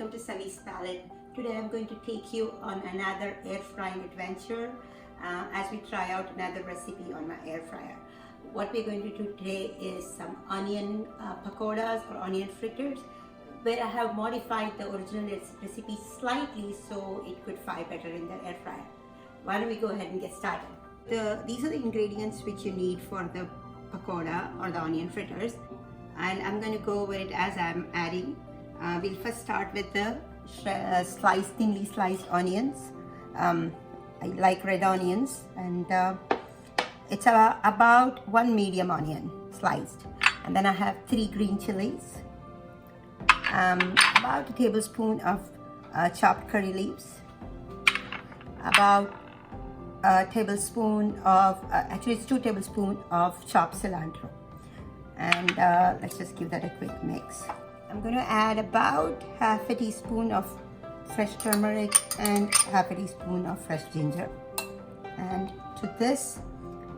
welcome to Savi's Palette. Today I'm going to take you on another air frying adventure as we try out another recipe on my air fryer. What we're going to do today is some onion pakodas or onion fritters, where I have modified the original recipe slightly so it could fry better in the air fryer. Why don't we go ahead and get started? These are the ingredients which you need for the pakoda or the onion fritters, and I'm going to go over it as I'm adding. We'll first start with the thinly sliced onions. I like red onions, and it's about one medium onion sliced. And then I have 3 green chilies, about a tablespoon of chopped curry leaves, about a tablespoon of, actually it's 2 tablespoons of chopped cilantro. And let's just give that a quick mix. I'm going to add about half a teaspoon of fresh turmeric and half a teaspoon of fresh ginger. And to this,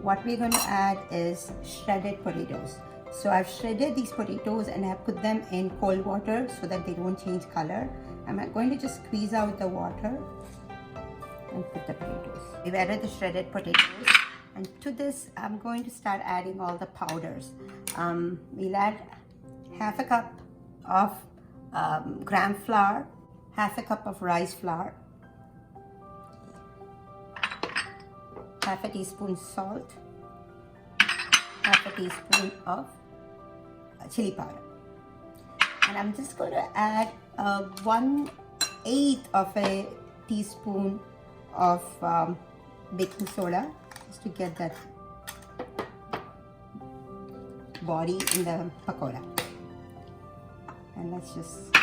what we're going to add is shredded potatoes. So I've shredded these potatoes and I've put them in cold water so that they don't change color. I'm going to just squeeze out the water and put the potatoes. We've added the shredded potatoes, and to this I'm going to start adding all the powders. We'll add half a cup of gram flour, half a cup of rice flour, half a teaspoon salt, half a teaspoon of chili powder, and I'm just going to add 1/8 of a teaspoon of baking soda, just to get that body in the pakoda. And let's just,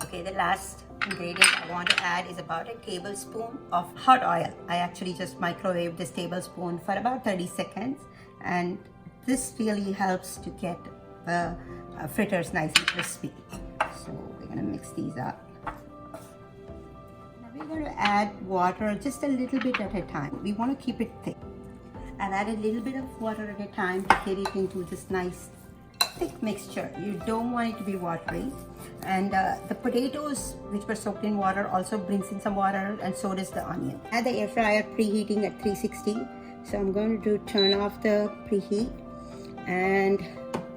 okay, the last ingredient I want to add is about a tablespoon of hot oil. I actually just microwaved this tablespoon for about 30 seconds, and this really helps to get the fritters nice and crispy. So we're going to mix these up. Now we're going to add water just a little bit at a time. We want to keep it thick. I've added a little bit of water at a time to get it into this nice thick mixture. You don't want it to be watery. And the potatoes, which were soaked in water, also brings in some water, and so does the onion. I had the air fryer preheating at 360, so I'm going to turn off the preheat, and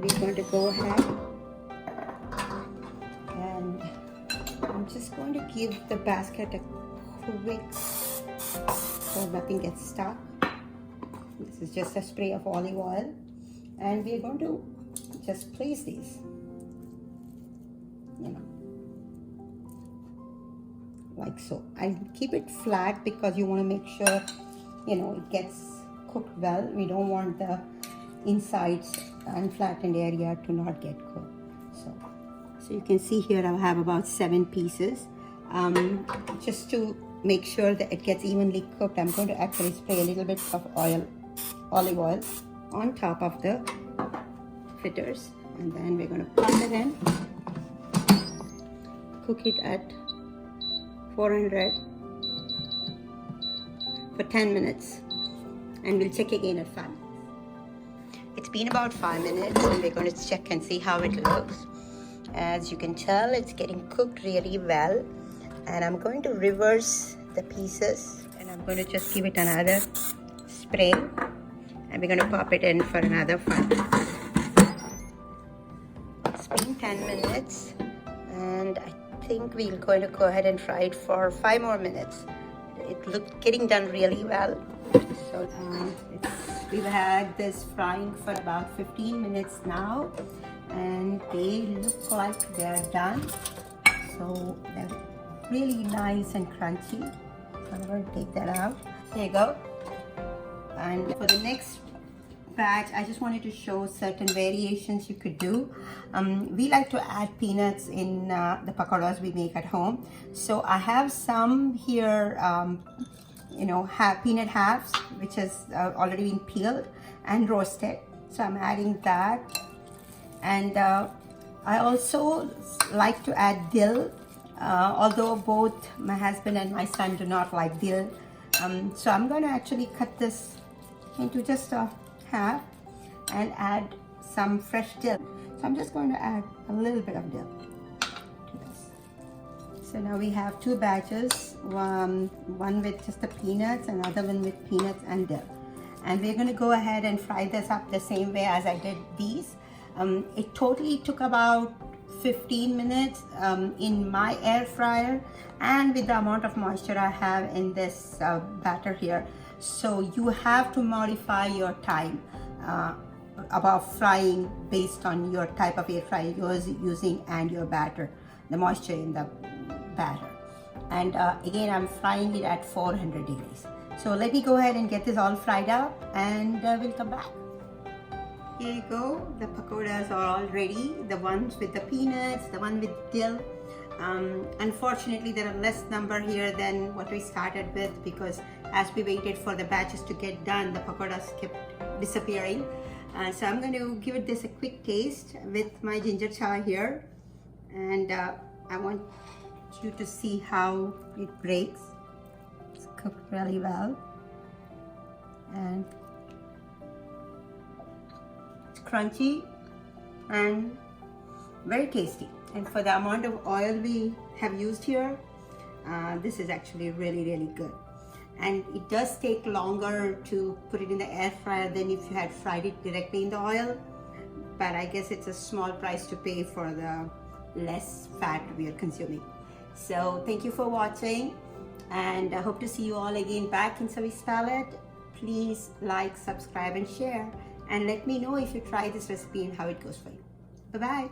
we're going to go ahead and I'm just going to give the basket a quick so nothing gets stuck. This is just a spray of olive oil, and we're going to just place these, like so, and keep it flat because you want to make sure it gets cooked well. We don't want the insides and flattened area to not get cooked. So you can see here I have about 7 pieces. Just to make sure that it gets evenly cooked, I'm going to actually spray a little bit of olive oil on top of the fritters, and then we're going to pop it in, cook it at 400 for 10 minutes, and we'll check again at 5 minutes. It's been about 5 minutes, and we're going to check and see how it looks. As you can tell, it's getting cooked really well, and I'm going to reverse the pieces, and I'm going to just give it another spray, and we're going to pop it in for another 5 minutes. It's been 10 minutes, and I think we're going to go ahead and fry it for 5 more minutes. It looks getting done really well. So we've had this frying for about 15 minutes now, and they look like they're done. So they're really nice and crunchy. So I'm going to take that out. There you go. And for the next batch, I just wanted to show certain variations you could do. We like to add peanuts in the pakoras we make at home. So I have some here, peanut halves, which has already been peeled and roasted. So I'm adding that. And I also like to add dill, although both my husband and my son do not like dill. So I'm going to actually cut this into just a half and add some fresh dill. So I'm just going to add a little bit of dill. So now we have two batches, one with just the peanuts, another one with peanuts and dill. And we're going to go ahead and fry this up the same way as I did these. It totally took about 15 minutes in my air fryer, and with the amount of moisture I have in this batter here. So you have to modify your time about frying based on your type of air fryer you're using and your batter, the moisture in the batter. And again, I'm frying it at 400 degrees. So let me go ahead and get this all fried up, and we'll come back. Here you go, the pakodas are all ready. The ones with the peanuts, the one with dill. Unfortunately, there are less number here than what we started with, because as we waited for the batches to get done, the pakodas kept disappearing. So I'm going to give it this a quick taste with my ginger chai here, and I want you to see how it breaks. It's cooked really well, and it's crunchy and very tasty. And for the amount of oil we have used here, this is actually really good. And it does take longer to put it in the air fryer than if you had fried it directly in the oil, but I guess it's a small price to pay for the less fat we are consuming. So thank you for watching, and I hope to see you all again back in Savi's Palette. Please like, subscribe and share, and let me know if you try this recipe and how it goes for you. Bye bye.